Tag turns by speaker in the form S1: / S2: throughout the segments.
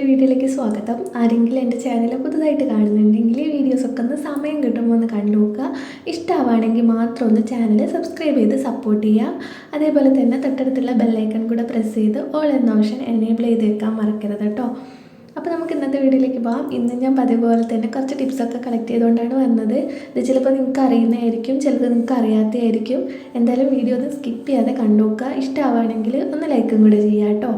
S1: വീഡിയോയിലേക്ക് സ്വാഗതം. ആരെങ്കിലും എൻ്റെ ചാനൽ പുതുതായിട്ട് കാണുന്നുണ്ടെങ്കിൽ വീഡിയോസൊക്കെ ഒന്ന് സമയം കിട്ടുമ്പോൾ ഒന്ന് കണ്ടു നോക്കുക. ഇഷ്ടമാവുകയാണെങ്കിൽ മാത്രം ഒന്ന് ചാനൽ സബ്സ്ക്രൈബ് ചെയ്ത് സപ്പോർട്ട് ചെയ്യുക. അതേപോലെ തന്നെ തൊട്ടടുത്തുള്ള ബെല്ലൈക്കൺ കൂടെ പ്രസ് ചെയ്ത് ഓൾ എന്ന ഓപ്ഷൻ എനേബിൾ ചെയ്ത് വെക്കാൻ മറക്കരുത് കേട്ടോ. അപ്പോൾ നമുക്ക് ഇന്നത്തെ വീഡിയോയിലേക്ക് പോകാം. ഇന്ന് ഞാൻ പതിവ് പോലെ തന്നെ കുറച്ച് ടിപ്സൊക്കെ കളക്ട് ചെയ്തുകൊണ്ടാണ് വന്നത്. ഇത് ചിലപ്പോൾ നിങ്ങൾക്ക് അറിയുന്നതായിരിക്കും, ചിലത് നിങ്ങൾക്ക് അറിയാത്തതായിരിക്കും. എന്തായാലും വീഡിയോ ഒന്ന് സ്കിപ്പ് ചെയ്യാതെ കണ്ടു നോക്കുക. ഇഷ്ടമാവുകയാണെങ്കിൽ ഒന്ന് ലൈക്കും കൂടെ ചെയ്യുക കേട്ടോ.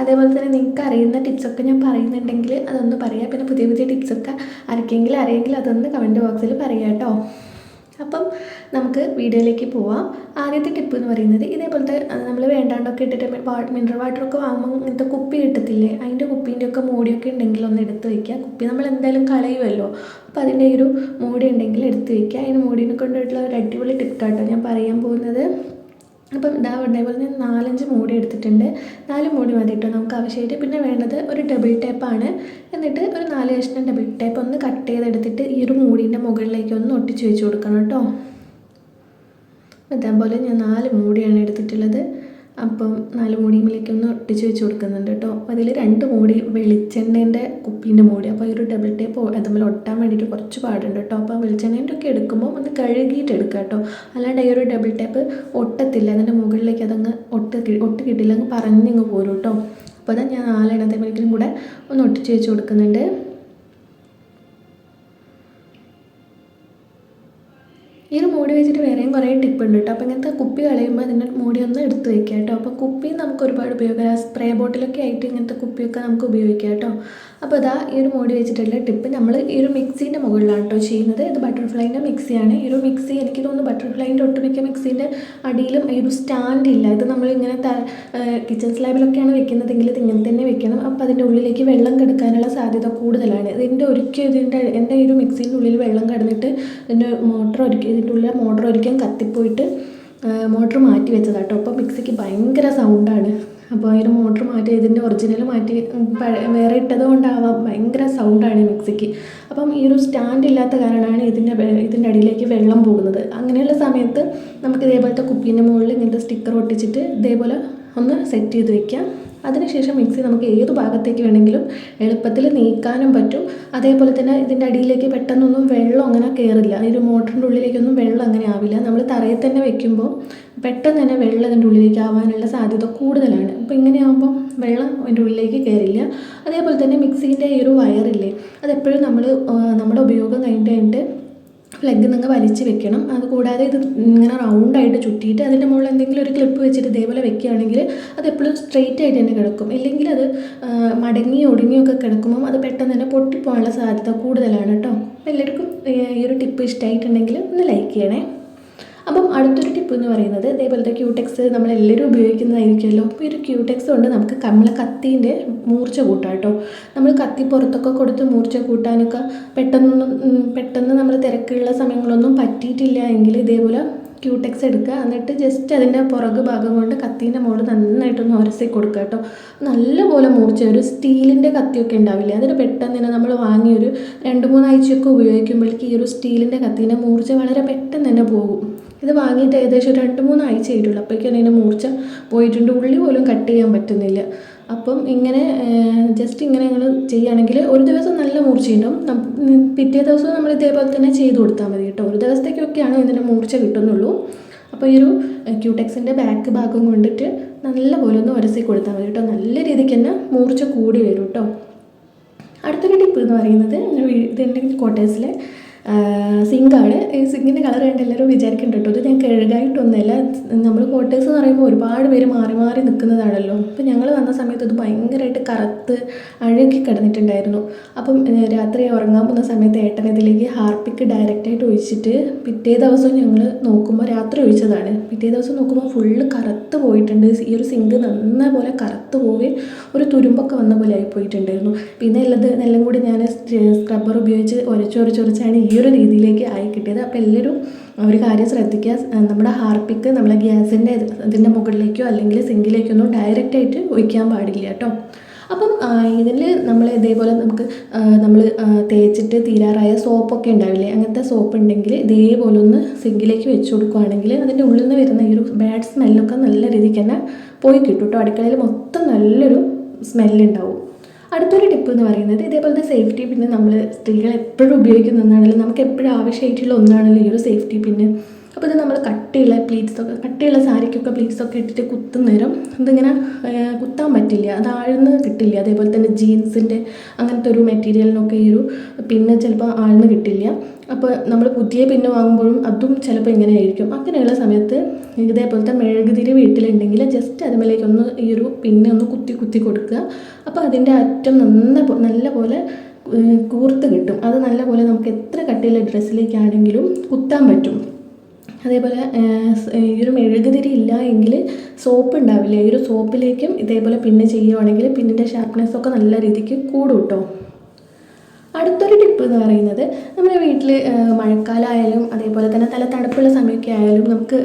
S1: അതേപോലെ തന്നെ നിങ്ങൾക്ക് അറിയുന്ന ടിപ്സൊക്കെ ഞാൻ പറയുന്നുണ്ടെങ്കിൽ അതൊന്ന് പറയാം. പിന്നെ പുതിയ പുതിയ ടിപ്സൊക്കെ ആർക്കെങ്കിലും അറിയെങ്കിൽ അതൊന്ന് കമൻറ്റ് ബോക്സിൽ പറയാം കേട്ടോ. അപ്പം നമുക്ക് വീഡിയോയിലേക്ക് പോവാം. ആദ്യത്തെ ടിപ്പ് എന്ന് പറയുന്നത് ഇതേപോലത്തെ നമ്മൾ വേണ്ടാണ്ടൊക്കെ ഇട്ടിട്ട് മിനറൽ വാട്ടറൊക്കെ വാങ്ങുമ്പോൾ ഇങ്ങനത്തെ കുപ്പി കിട്ടത്തില്ലേ, അതിൻ്റെ കുപ്പീൻ്റെ ഒക്കെ മൂടിയൊക്കെ ഉണ്ടെങ്കിൽ ഒന്ന് എടുത്ത് വയ്ക്കുക. കുപ്പി നമ്മൾ എന്തായാലും കളയുമല്ലോ, അപ്പോൾ അതിൻ്റെ ഒരു മൂടി ഉണ്ടെങ്കിൽ എടുത്ത് വയ്ക്കുക. അതിന് മൂടിനെ കൊണ്ടിട്ടുള്ള ഒരു അടിപൊളി ടിപ്പാട്ടോ ഞാൻ പറയാൻ പോകുന്നത്. അപ്പം അതേപോലെ ഞാൻ 4-5 മൂടി എടുത്തിട്ടുണ്ട്. 4 മൂടി മതി കേട്ടോ നമുക്ക് ആവശ്യമായിട്ട്. പിന്നെ വേണ്ടത് ഒരു ഡബിൾ ടേപ്പാണ്. എന്നിട്ട് ഒരു 4 കഷ്ണം ഡബിൾ ടേപ്പ് ഒന്ന് കട്ട് ചെയ്തെടുത്തിട്ട് ഈ ഒരു മൂടീൻ്റെ മുകളിലേക്ക് ഒന്ന് ഒട്ടിച്ച് വെച്ച് കൊടുക്കണം കേട്ടോ. അതേപോലെ ഞാൻ 4 മൂടിയാണ് എടുത്തിട്ടുള്ളത്. അപ്പം 4 മൂടിയിലേക്ക് ഒന്ന് ഒട്ടിച്ച് വെച്ച് കൊടുക്കുന്നുണ്ട് കേട്ടോ. അപ്പോൾ അതിൽ 2 മൂടി വെളിച്ചെണ്ണേൻ്റെ കുപ്പീൻ്റെ മൂടി. അപ്പോൾ ഈ ഒരു ഡബിൾ ടേപ്പ് അതുപോലെ ഒട്ടാൻ വേണ്ടിയിട്ട് കുറച്ച് പാടുണ്ട് കേട്ടോ. അപ്പോൾ വെളിച്ചെണ്ണേൻ്റെ ഒക്കെ എടുക്കുമ്പോൾ ഒന്ന് കഴുകിയിട്ട് എടുക്കുക കേട്ടോ. അല്ലാണ്ട് ഈ ഒരു ഡബിൾ ടേപ്പ് ഒട്ടത്തില്ല, അതിൻ്റെ മുകളിലേക്ക് അതങ്ങ് ഒട്ട് കിട്ടില്ല, അങ്ങ് പറഞ്ഞങ്ങ് പോരും കേട്ടോ. അപ്പോൾ അതാ ഞാൻ 4 എണ്ണത്തേക്കും കൂടെ ഒന്ന് ഒട്ടിച്ച് വെച്ച് കൊടുക്കുന്നുണ്ട്. ഈ ഒരു മൂടി വെച്ചിട്ട് വേറെയും കുറേ ടിപ്പ് ഉണ്ട് കേട്ടോ. അപ്പോൾ ഇങ്ങനത്തെ കുപ്പി കളയുമ്പോൾ അതിൻ്റെ മൂടി ഒന്ന് എടുത്ത് വയ്ക്കുക കേട്ടോ. അപ്പോൾ കുപ്പി നമുക്ക് ഒരുപാട് ഉപയോഗിക്കാം. സ്പ്രേ ബോട്ടിലൊക്കെ ആയിട്ട് ഇങ്ങനത്തെ കുപ്പിയൊക്കെ നമുക്ക് ഉപയോഗിക്കാം കേട്ടോ. അപ്പോൾ അതാ ഈ ഒരു മൂടി വെച്ചിട്ടുള്ള ടിപ്പ് നമ്മൾ ഈ ഒരു മിക്സീൻ്റെ മുകളിലാണ് കേട്ടോ ചെയ്യുന്നത്. ഇത് ബട്ടർഫ്ലൈൻ്റെ മിക്സിയാണ്. ഈ ഒരു മിക്സി എനിക്ക് തോന്നുന്നു ബട്ടർഫ്ലൈൻ്റെ ഒട്ടുമിക്ക മിക്സീൻ്റെ അടിയിലും ഈ ഒരു സ്റ്റാൻഡ് ഇല്ല. ഇത് നമ്മളിങ്ങനെ കിച്ചൺ സ്ലാബിലൊക്കെയാണ് വെക്കുന്നതെങ്കിൽ ഇത് ഇങ്ങനെ തന്നെ വെക്കണം. അപ്പോൾ അതിൻ്റെ ഉള്ളിലേക്ക് വെള്ളം കിടക്കാനുള്ള സാധ്യത കൂടുതലാണ്. എൻ്റെ ഈ ഒരു മിക്സീൻ്റെ ഉള്ളിൽ വെള്ളം കിടന്നിട്ട് ഇതിൻ്റെ മോട്ടർ ഒരിക്കലും കത്തിപ്പോയിട്ട് മോട്ടർ മാറ്റി വെച്ചതാട്ടോ. അപ്പോൾ മിക്സിക്ക് ഭയങ്കര സൗണ്ടാണ്. അപ്പോൾ അതിന് മോട്ടർ മാറ്റി ഇതിൻ്റെ ഒറിജിനൽ മാറ്റി വേറെ ഇട്ടത് കൊണ്ടാവാം ഭയങ്കര സൗണ്ടാണ് മിക്സിക്ക്. അപ്പം ഈ ഒരു സ്റ്റാൻഡ് ഇല്ലാത്ത കാരണമാണ് ഇതിൻ്റെ അടിയിലേക്ക് വെള്ളം പോകുന്നത്. അങ്ങനെയുള്ള സമയത്ത് നമുക്ക് ഇതേപോലത്തെ കുപ്പീൻ്റെ മുകളിൽ ഇങ്ങനത്തെ സ്റ്റിക്കർ ഒട്ടിച്ചിട്ട് ഇതേപോലെ ഒന്ന് സെറ്റ് ചെയ്ത് വയ്ക്കാം. അതിനുശേഷം മിക്സി നമുക്ക് ഏത് ഭാഗത്തേക്ക് വേണമെങ്കിലും എളുപ്പത്തിൽ നീക്കാനും പറ്റും. അതേപോലെ തന്നെ ഇതിൻ്റെ അടിയിലേക്ക് പെട്ടെന്നൊന്നും വെള്ളം അങ്ങനെ കയറില്ല. ഈ ഒരു മോട്ടറിൻ്റെ ഉള്ളിലേക്കൊന്നും വെള്ളം അങ്ങനെ ആവില്ല. നമ്മൾ തറയിൽ തന്നെ വെക്കുമ്പോൾ പെട്ടെന്ന് തന്നെ വെള്ളം ഇതിൻ്റെ ഉള്ളിലേക്ക് ആവാനുള്ള സാധ്യത കൂടുതലാണ്. അപ്പോൾ ഇങ്ങനെയാകുമ്പോൾ വെള്ളം അതിൻ്റെ ഉള്ളിലേക്ക് കയറില്ല. അതേപോലെ തന്നെ മിക്സീൻ്റെ ഈ ഒരു വയറില്ലേ, അതെപ്പോഴും നമ്മുടെ ഉപയോഗം കഴിഞ്ഞിട്ട് പ്ലഗ് നിങ്ങൾ വലിച്ച് വെക്കണം. അതുകൂടാതെ ഇത് ഇങ്ങനെ റൗണ്ടായിട്ട് ചുറ്റിയിട്ട് അതിൻ്റെ മുകളിൽ എന്തെങ്കിലും ഒരു ക്ലിപ്പ് വെച്ചിട്ട് ഇതേപോലെ വെക്കുകയാണെങ്കിൽ അത് എപ്പോഴും സ്ട്രെയിറ്റ് ആയിട്ട് തന്നെ കിടക്കും. ഇല്ലെങ്കിൽ അത് ഒടുങ്ങിയൊക്കെ കിടക്കുമ്പം അത് പെട്ടെന്ന് തന്നെ പൊട്ടിപ്പോകാനുള്ള സാധ്യത കൂടുതലാണ് കേട്ടോ. എല്ലാവർക്കും ഈ ഒരു ടിപ്പ് ഇഷ്ടമായിട്ടുണ്ടെങ്കിൽ ഒന്ന് ലൈക്ക് ചെയ്യണേ. അപ്പം അടുത്തൊരു ടിപ്പ് എന്ന് പറയുന്നത് ഇതേപോലത്തെ ക്യൂടെക്സ് നമ്മളെല്ലാവരും ഉപയോഗിക്കുന്നതായിരിക്കുമല്ലോ. അപ്പോൾ ഈ ഒരു ക്യൂടെക്സ് കൊണ്ട് നമുക്ക് നമ്മളെ കത്തീൻ്റെ മൂർച്ച കൂട്ടാം കേട്ടോ. നമ്മൾ കത്തി പുറത്തൊക്കെ കൊടുത്ത് മൂർച്ച കൂട്ടാനൊക്കെ പെട്ടെന്ന് നമ്മൾ തിരക്കുള്ള സമയങ്ങളൊന്നും പറ്റിയിട്ടില്ല എങ്കിൽ ഇതേപോലെ ക്യൂടെക്സ് എടുക്കുക. എന്നിട്ട് ജസ്റ്റ് അതിൻ്റെ പുറകു ഭാഗം കൊണ്ട് കത്തീൻ്റെ മുകളിൽ നന്നായിട്ടൊന്ന് ഉരസി കൊടുക്കുക കേട്ടോ. നല്ലപോലെ മൂർച്ച, ഒരു സ്റ്റീലിൻ്റെ കത്തിയൊക്കെ ഉണ്ടാവില്ലേ, അതിന് പെട്ടെന്ന് തന്നെ നമ്മൾ വാങ്ങിയൊരു 2-3 ആഴ്ചയൊക്കെ ഉപയോഗിക്കുമ്പോഴേക്ക് ഈ ഒരു സ്റ്റീലിൻ്റെ കത്തീൻ്റെ മൂർച്ച വളരെ പെട്ടെന്ന് തന്നെ പോകും. ഇത് വാങ്ങിയിട്ട് ഏകദേശം 2-3 ആഴ്ച ആയിട്ടുള്ളൂ. അപ്പോഴേക്കും അതിൻ്റെ മൂർച്ച പോയിട്ടുണ്ട്, ഉള്ളി പോലും കട്ട് ചെയ്യാൻ പറ്റുന്നില്ല. അപ്പം ഇങ്ങനെ ജസ്റ്റ് ഇങ്ങനെ ഞങ്ങൾ ചെയ്യുകയാണെങ്കിൽ ഒരു ദിവസം നല്ല മൂർച്ചയുണ്ടാവും. പിറ്റേ ദിവസവും നമ്മൾ ഇതേപോലെ തന്നെ ചെയ്ത് കൊടുത്താൽ മതി കേട്ടോ. ഒരു ദിവസത്തേക്കൊക്കെയാണ് ഇതിൻ്റെ മൂർച്ച കിട്ടുന്നുള്ളൂ. അപ്പോൾ ഈ ഒരു ക്യൂടെക്സിൻ്റെ ബാക്ക് ഭാഗം കൊണ്ടിട്ട് നല്ലപോലെ ഒന്ന് ഉരസി കൊടുത്താൽ മതി കേട്ടോ. നല്ല രീതിക്ക് തന്നെ മൂർച്ച കൂടി വരും കേട്ടോ. അടുത്തൊരു ടിപ്പ് എന്ന് പറയുന്നത് ഇതെൻ്റെ കോട്ടേഴ്സിലെ സിങ്കാണ്. ഈ സിങ്കിൻ്റെ കളർ കണ്ട് എല്ലാവരും വിചാരിക്കുന്നുണ്ട് കേട്ടോ. ഇത് ഞാൻ കഴുകായിട്ടൊന്നുമല്ല. നമ്മൾ ക്വാർട്ടേഴ്സ് എന്ന് പറയുമ്പോൾ ഒരുപാട് പേര് മാറി മാറി നിൽക്കുന്നതാണല്ലോ. അപ്പോൾ ഞങ്ങൾ വന്ന സമയത്ത് ഇത് ഭയങ്കരമായിട്ട് കറുത്ത് അഴുകി കിടന്നിട്ടുണ്ടായിരുന്നു. അപ്പം രാത്രി ഉറങ്ങാൻ പോകുന്ന സമയത്ത് ഏട്ടൻ ഇതിലേക്ക് ഹാർപ്പിക്ക് ഡയറക്റ്റായിട്ട് ഒഴിച്ചിട്ട് പിറ്റേ ദിവസം ഞങ്ങൾ നോക്കുമ്പോൾ, രാത്രി ഒഴിച്ചതാണ്, പിറ്റേ ദിവസം നോക്കുമ്പോൾ ഫുള്ള് കറുത്ത് പോയിട്ടുണ്ട്. ഈ ഒരു സിങ്ക് നന്ന പോലെ കറുത്ത് പോവുകയും ഒരു തുരുമ്പൊക്കെ വന്ന പോലെ ആയിപ്പോയിട്ടുണ്ടായിരുന്നു. പിന്നെ എല്ലാം കൂടി ഞാൻ സ്ക്രബ്ബർ ഉപയോഗിച്ച് ഉരച്ചാണ് ഈ ഒരു രീതിയിലേക്ക് ആയി കിട്ടിയത്. അപ്പോൾ എല്ലാവരും ഒരു കാര്യം ശ്രദ്ധിക്കുക, നമ്മുടെ ഹാർപ്പിക്ക് നമ്മളെ ഇതിൻ്റെ മുകളിലേക്കോ അല്ലെങ്കിൽ സിങ്കിലേക്കൊന്നും ഡയറക്റ്റായിട്ട് ഒഴിക്കാൻ പാടില്ല കേട്ടോ. അപ്പം ഇതിൽ നമ്മൾ ഇതേപോലെ നമ്മൾ തേച്ചിട്ട് തീരാറായ സോപ്പൊക്കെ ഉണ്ടാവില്ലേ, അങ്ങനത്തെ സോപ്പ് ഉണ്ടെങ്കിൽ ഇതേപോലെ ഒന്ന് സിങ്കിലേക്ക് വെച്ച് കൊടുക്കുകയാണെങ്കിൽ അതിൻ്റെ ഉള്ളിൽ നിന്ന് വരുന്ന ഈ ഒരു ബാഡ് സ്മെല്ലൊക്കെ നല്ല രീതിക്ക് തന്നെ പോയി കിട്ടും കേട്ടോ. അടുക്കളയിൽ മൊത്തം നല്ലൊരു സ്മെല്ലുണ്ടാവും. അടുത്തൊരു ടിപ്പ് എന്ന് പറയുന്നത് ഇതേപോലത്തെ സേഫ്റ്റി പിന്ന് നമ്മൾ സ്ത്രീകൾ എപ്പോഴും ഉപയോഗിക്കുന്ന ഒന്നാണല്ലോ, നമുക്ക് എപ്പോഴും ആവശ്യമായിട്ടുള്ള ഒന്നാണല്ലോ ഈ ഒരു സേഫ്റ്റി പിന്ന്. അപ്പോൾ ഇത് നമ്മൾ കട്ടിയുള്ള പ്ലീറ്റ്സൊക്കെ, കട്ടിയുള്ള സാരിക്കൊക്കെ പ്ലീറ്റ്സൊക്കെ ഇട്ടിട്ട് കുത്തുന്നേരം ഇതിങ്ങനെ കുത്താൻ പറ്റില്ല, അത് ആഴ്ന്ന് കിട്ടില്ല. അതേപോലെ തന്നെ ജീൻസിൻ്റെ അങ്ങനത്തെ ഒരു മെറ്റീരിയലിനൊക്കെ ഈ ഒരു പിന്നെ ചിലപ്പോൾ ആഴ്ന്ന് കിട്ടില്ല. അപ്പോൾ നമ്മൾ പുതിയ പിന്നെ വാങ്ങുമ്പോഴും അതും ചിലപ്പോൾ ഇങ്ങനെ ആയിരിക്കും. അങ്ങനെയുള്ള സമയത്ത് ഇതേപോലത്തെ മെഴുകുതിരി വീട്ടിലുണ്ടെങ്കിൽ ജസ്റ്റ് അതുമേലേക്കൊന്ന് ഈ ഒരു പിന്നെ ഒന്ന് കുത്തി കുത്തി കൊടുക്കുക. അപ്പോൾ അതിൻ്റെ അറ്റം നല്ല പോലെ കൂർത്ത് കിട്ടും. അത് നല്ല പോലെ നമുക്ക് എത്ര കട്ടിയുള്ള ഡ്രസ്സിലേക്കാണെങ്കിലും കുത്താൻ പറ്റും. അതേപോലെ ഈ ഒരു മെഴുകുതിരി ഇല്ല എങ്കിൽ സോപ്പ് ഉണ്ടാവില്ല, ഈ ഒരു സോപ്പിലേക്കും ഇതേപോലെ പിന്നെ ചെയ്യുവാണെങ്കിൽ പിന്നിൻ്റെ ഷാർപ്നെസ്സൊക്കെ നല്ല രീതിക്ക് കൂടും കേട്ടോ. അടുത്തൊരു ടിപ്പ് എന്ന് പറയുന്നത് നമ്മുടെ വീട്ടിൽ മഴക്കാലമായാലും അതേപോലെ തന്നെ നല്ല തണുപ്പുള്ള സമയമൊക്കെ ആയാലും നമുക്ക്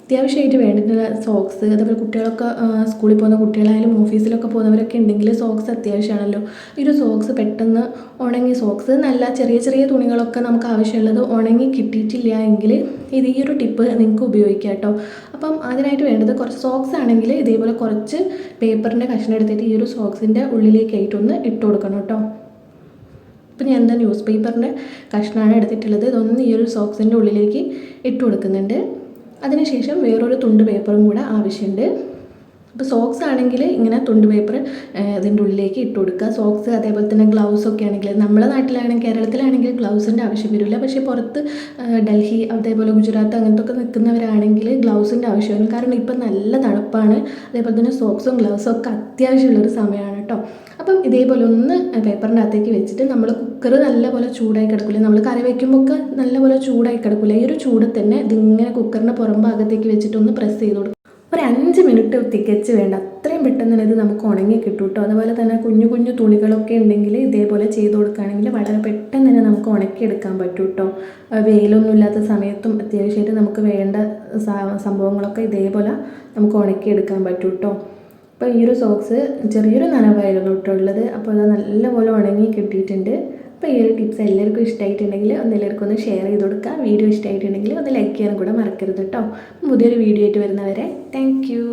S1: അത്യാവശ്യമായിട്ട് വേണ്ടുന്ന സോക്സ്, അതേപോലെ കുട്ടികളൊക്കെ സ്കൂളിൽ പോകുന്ന കുട്ടികളായാലും ഓഫീസിലൊക്കെ പോകുന്നവരൊക്കെ ഉണ്ടെങ്കിൽ സോക്സ് അത്യാവശ്യമാണല്ലോ. ഈ ഒരു സോക്സ് പെട്ടെന്ന് ഉണങ്ങി, സോക്സ് നല്ല ചെറിയ ചെറിയ തുണികളൊക്കെ നമുക്ക് ആവശ്യമുള്ളത് ഉണങ്ങി കിട്ടിയിട്ടില്ല എങ്കിൽ ഈ ഒരു ടിപ്പ് നിങ്ങൾക്ക് ഉപയോഗിക്കാം കേട്ടോ. അപ്പം അതിനായിട്ട് വേണ്ടത് കുറച്ച് സോക്സ് ആണെങ്കിൽ ഇതേപോലെ കുറച്ച് പേപ്പറിൻ്റെ കഷ്ണം എടുത്തിട്ട് ഈ ഒരു സോക്സിൻ്റെ ഉള്ളിലേക്കായിട്ടൊന്ന് ഇട്ട് കൊടുക്കണം കേട്ടോ. ഇപ്പം ഞാൻ എന്താ ന്യൂസ് പേപ്പറിൻ്റെ കഷ്ണമാണ് എടുത്തിട്ടുള്ളത്, ഇതൊന്ന് ഈ ഒരു സോക്സിൻ്റെ ഉള്ളിലേക്ക് ഇട്ട് കൊടുക്കുന്നുണ്ട്. അതിനുശേഷം വേറൊരു തുണ്ട് പേപ്പറും കൂടെ ആവശ്യമുണ്ട്. അപ്പോൾ സോക്സ് ആണെങ്കിൽ ഇങ്ങനെ തുണ്ട് പേപ്പർ ഇതിൻ്റെ ഉള്ളിലേക്ക് ഇട്ട് കൊടുക്കുക. സോക്സ് അതേപോലെ തന്നെ ഗ്ലൗസൊക്കെ ആണെങ്കിൽ നമ്മുടെ നാട്ടിലാണെങ്കിൽ കേരളത്തിലാണെങ്കിൽ ഗ്ലൗസിൻ്റെ ആവശ്യം വരില്ല, പക്ഷേ പുറത്ത് ഡൽഹി അതേപോലെ ഗുജറാത്ത് അങ്ങനത്തെ ഒക്കെ നിൽക്കുന്നവരാണെങ്കിൽ ഗ്ലൗസിൻ്റെ ആവശ്യം വരും. കാരണം ഇപ്പം നല്ല തണുപ്പാണ്, അതേപോലെ തന്നെ സോക്സും ഗ്ലൗസും ഒക്കെ അത്യാവശ്യമുള്ളൊരു സമയമാണ് കേട്ടോ. അപ്പം ഇതേപോലെ ഒന്ന് പേപ്പറിൻ്റെ അകത്തേക്ക് വെച്ചിട്ട് നമ്മൾ കുക്കർ നല്ലപോലെ ചൂടായി കിടക്കില്ല, നമ്മൾ കറി വയ്ക്കുമ്പോൾ ഒക്കെ നല്ലപോലെ ചൂടായി കിടക്കില്ല, ഈ ഒരു ചൂടിൽ തന്നെ ഇതിങ്ങനെ കുക്കറിൻ്റെ പുറം ഭാഗത്തേക്ക് വെച്ചിട്ട് ഒന്ന് പ്രസ് ചെയ്ത് കൊടുക്കും. ഒരു 5 മിനിറ്റ് തികച്ച് വേണ്ട, അത്രയും പെട്ടെന്ന് തന്നെ ഇത് നമുക്ക് ഉണങ്ങി കിട്ടും കേട്ടോ. അതുപോലെ തന്നെ കുഞ്ഞു കുഞ്ഞു തുണികളൊക്കെ ഉണ്ടെങ്കിൽ ഇതേപോലെ ചെയ്ത് കൊടുക്കുകയാണെങ്കിൽ വളരെ പെട്ടെന്ന് തന്നെ നമുക്ക് ഉണക്കിയെടുക്കാൻ പറ്റും കേട്ടോ. വെയിലൊന്നും ഇല്ലാത്ത സമയത്തും അത്യാവശ്യമായിട്ട് നമുക്ക് വേണ്ട സംഭവങ്ങളൊക്കെ ഇതേപോലെ നമുക്ക് ഉണക്കിയെടുക്കാൻ പറ്റും കേട്ടോ. അപ്പോൾ ഈ ഒരു സോക്സ് ചെറിയൊരു നനവായിരുന്നു കേട്ടോ ഉള്ളത്, അപ്പോൾ അത് നല്ലപോലെ ഉണങ്ങി കിട്ടിയിട്ടുണ്ട്. അപ്പോൾ ഈ ഒരു ടിപ്സ് എല്ലാവർക്കും ഇഷ്ടമായിട്ടുണ്ടെങ്കിൽ എല്ലാവർക്കും ഒന്ന് ഷെയർ ചെയ്ത് കൊടുക്കുക. വീഡിയോ ഇഷ്ടമായിട്ടുണ്ടെങ്കിൽ ഒന്ന് ലൈക്ക് ചെയ്യാനും കൂടെ മറക്കരുത് കേട്ടോ. പുതിയൊരു വീഡിയോ ആയിട്ട് വരുന്നവരെ താങ്ക് യു.